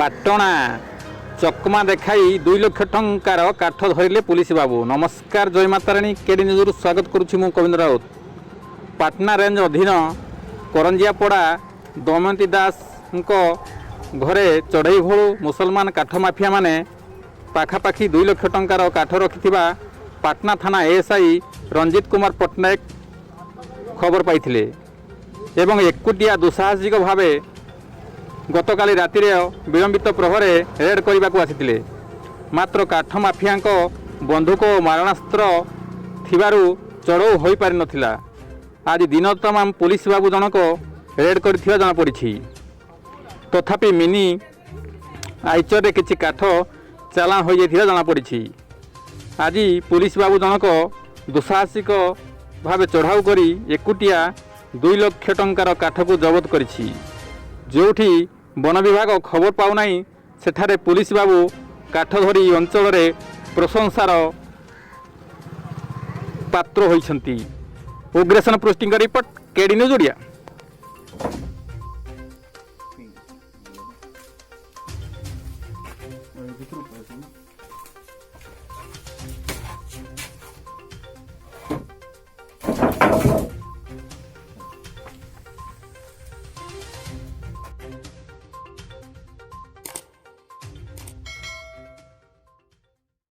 पाटणा चकमा देखाई 2 लाख टंकार काठ धरिले पुलिस बाबू। नमस्कार, जय माताराणी। केडी न्यूज स्वागत करुछि मु कविंद्र राउत। पाटना रेंज अधीन करंजियापड़ा दमयंती दास घरे चढ़ई भोलू मुसलमान काठ माफिया माने पाखापाखि 2 लाख टंकार काठ रखिथिबा पाटना थाना एएसआई रंजित कुमार पट्टनायक खबर पाइथिले एवं एकुटिया दुसाहसिक भावे गतकाली रातिरे विलंबित प्रहरे रेड करने को आसिथिले। मात्र काठ माफिया बंधुक और मारणास्त्र थिबारु चढ़ऊ हो पारि नथिला। आज दिन तमाम पुलिस बाबू जनक रेड कर जना पड़ी। तथापि मिनी आइचर किछि काठ चालान हो जाइथिला जना पड़ी। आज पुलिस बाबू जनक दुसाहसिक भावे चढ़ाऊ करी एकुटिया 2 लाख टंकार काठ को जबत करिछि। जोठी वन विभाग खबर पाउना सेठारे पुलिस बाबू काठ धरी अंचल रे प्रशंसार पात्र होइछंती। Ugrasen posting report K D news Odia.